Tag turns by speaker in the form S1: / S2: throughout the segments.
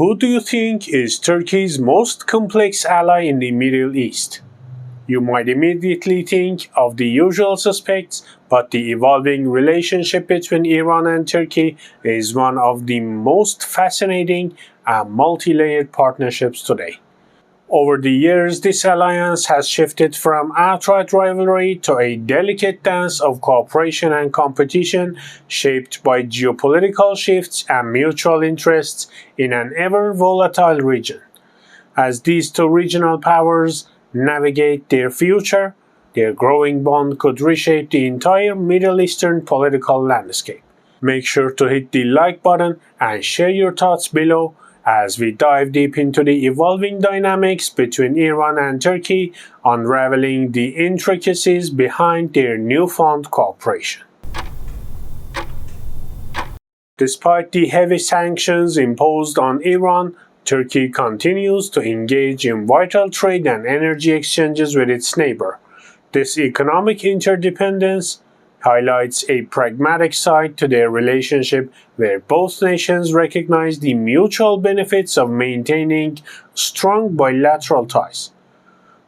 S1: Who do you think is Turkey's most complex ally in the Middle East? You might immediately think of the usual suspects, but the evolving relationship between Iran and Turkey is one of the most fascinating and multi-layered partnerships today. Over the years, this alliance has shifted from outright rivalry to a delicate dance of cooperation and competition, shaped by geopolitical shifts and mutual interests in an ever-volatile region. As these two regional powers navigate their future, their growing bond could reshape the entire Middle Eastern political landscape. Make sure to hit the like button and share your thoughts below as we dive deep into the evolving dynamics between Iran and Turkey, unraveling the intricacies behind their newfound cooperation. Despite the heavy sanctions imposed on Iran, Turkey continues to engage in vital trade and energy exchanges with its neighbor. This economic interdependence highlights a pragmatic side to their relationship where both nations recognize the mutual benefits of maintaining strong bilateral ties.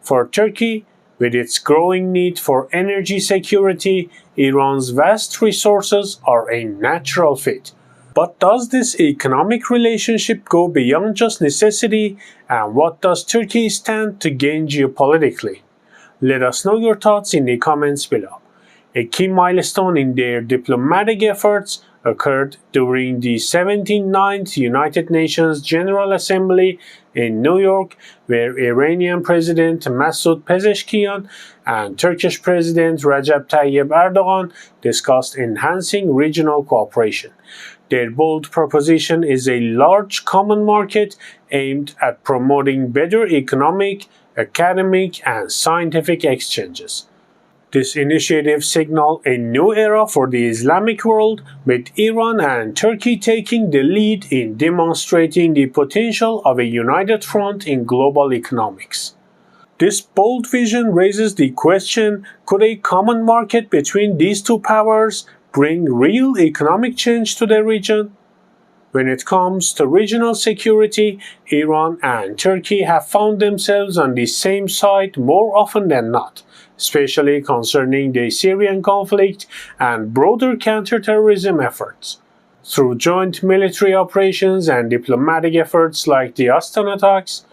S1: For Turkey, with its growing need for energy security, Iran's vast resources are a natural fit. But does this economic relationship go beyond just necessity, and what does Turkey stand to gain geopolitically? Let us know your thoughts in the comments below. A key milestone in their diplomatic efforts occurred during the 79th United Nations General Assembly in New York, where Iranian President Masoud Pezeshkian and Turkish President Recep Tayyip Erdogan discussed enhancing regional cooperation. Their bold proposition is a large common market aimed at promoting better economic, academic, and scientific exchanges. This initiative signals a new era for the Islamic world, with Iran and Turkey taking the lead in demonstrating the potential of a united front in global economics. This bold vision raises the question, could a common market between these two powers bring real economic change to the region? When it comes to regional security, Iran and Turkey have found themselves on the same side more often than not, especially concerning the Syrian conflict and broader counterterrorism efforts. Through joint military operations and diplomatic efforts like the Astana talks,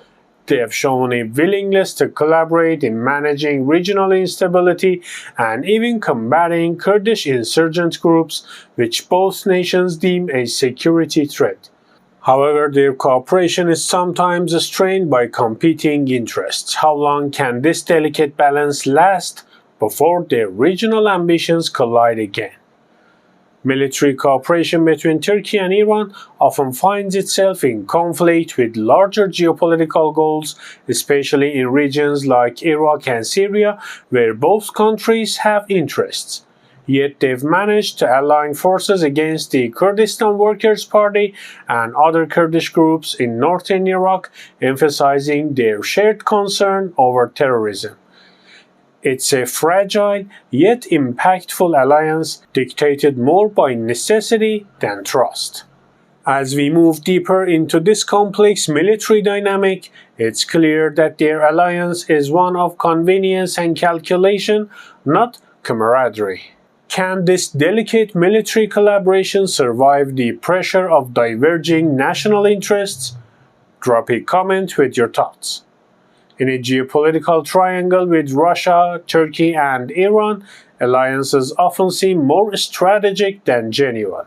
S1: they have shown a willingness to collaborate in managing regional instability and even combating Kurdish insurgent groups, which both nations deem a security threat. However, their cooperation is sometimes strained by competing interests. How long can this delicate balance last before their regional ambitions collide again? Military cooperation between Turkey and Iran often finds itself in conflict with larger geopolitical goals, especially in regions like Iraq and Syria, where both countries have interests. Yet they've managed to align forces against the Kurdistan Workers' Party and other Kurdish groups in northern Iraq, emphasizing their shared concern over terrorism. It's a fragile yet impactful alliance dictated more by necessity than trust. As we move deeper into this complex military dynamic, it's clear that their alliance is one of convenience and calculation, not camaraderie. Can this delicate military collaboration survive the pressure of diverging national interests? Drop a comment with your thoughts. In a geopolitical triangle with Russia, Turkey, and Iran, alliances often seem more strategic than genuine.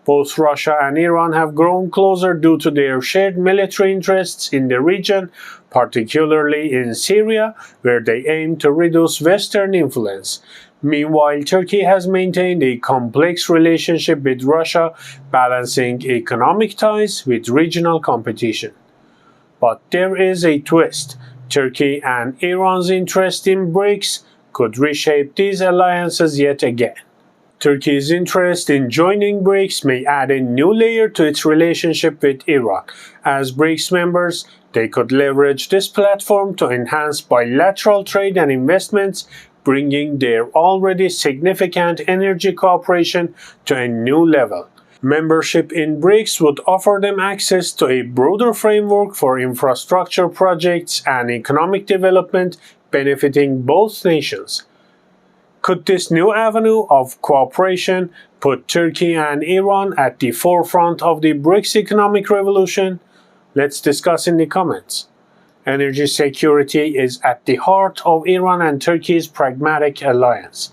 S1: Both Russia and Iran have grown closer due to their shared military interests in the region, particularly in Syria, where they aim to reduce Western influence. Meanwhile, Turkey has maintained a complex relationship with Russia, balancing economic ties with regional competition. But there is a twist. Turkey and Iran's interest in BRICS could reshape these alliances yet again. Turkey's interest in joining BRICS may add a new layer to its relationship with Iran. As BRICS members, they could leverage this platform to enhance bilateral trade and investments, bringing their already significant energy cooperation to a new level. Membership in BRICS would offer them access to a broader framework for infrastructure projects and economic development benefiting both nations. Could this new avenue of cooperation put Turkey and Iran at the forefront of the BRICS economic revolution? Let's discuss in the comments. Energy security is at the heart of Iran and Turkey's Pragmatic alliance.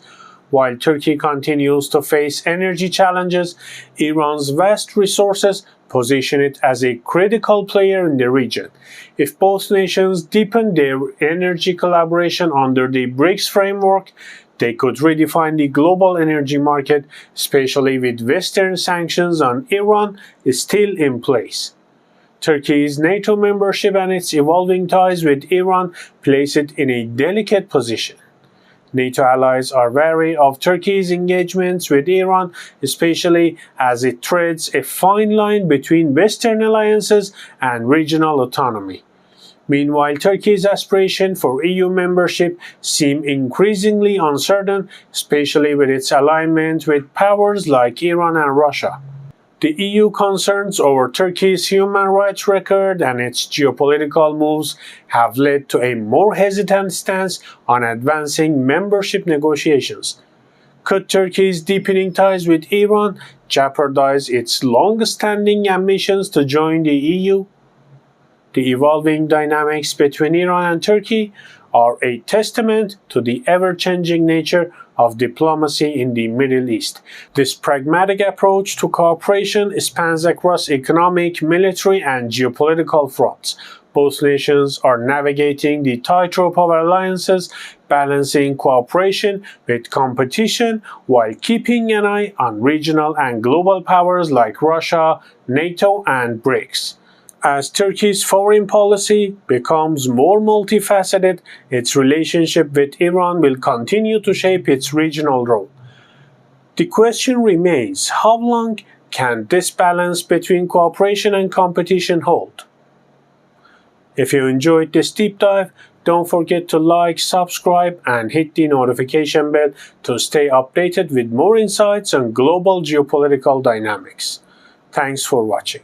S1: While Turkey continues to face energy challenges, Iran's vast resources position it as a critical player in the region. If both nations deepen their energy collaboration under the BRICS framework, they could redefine the global energy market, especially with Western sanctions on Iran still in place. Turkey's NATO membership and its evolving ties with Iran place it in a delicate position. NATO allies are wary of Turkey's engagements with Iran, especially as it treads a fine line between Western alliances and regional autonomy. Meanwhile, Turkey's aspiration for EU membership seem increasingly uncertain, especially with its alignment with powers like Iran and Russia. The EU concerns over Turkey's human rights record and its geopolitical moves have led to a more hesitant stance on advancing membership negotiations. Could Turkey's deepening ties with Iran jeopardize its long-standing ambitions to join the EU? The evolving dynamics between Iran and Turkey are a testament to the ever-changing nature of diplomacy in the Middle East. This pragmatic approach to cooperation spans across economic, military, and geopolitical fronts. Both nations are navigating the tightrope of alliances, balancing cooperation with competition while keeping an eye on regional and global powers like Russia, NATO, and BRICS. As Turkey's foreign policy becomes more multifaceted, its relationship with Iran will continue to shape its regional role. The question remains, how long can this balance between cooperation and competition hold? If you enjoyed this deep dive, don't forget to like, subscribe, and hit the notification bell to stay updated with more insights on global geopolitical dynamics. Thanks for watching.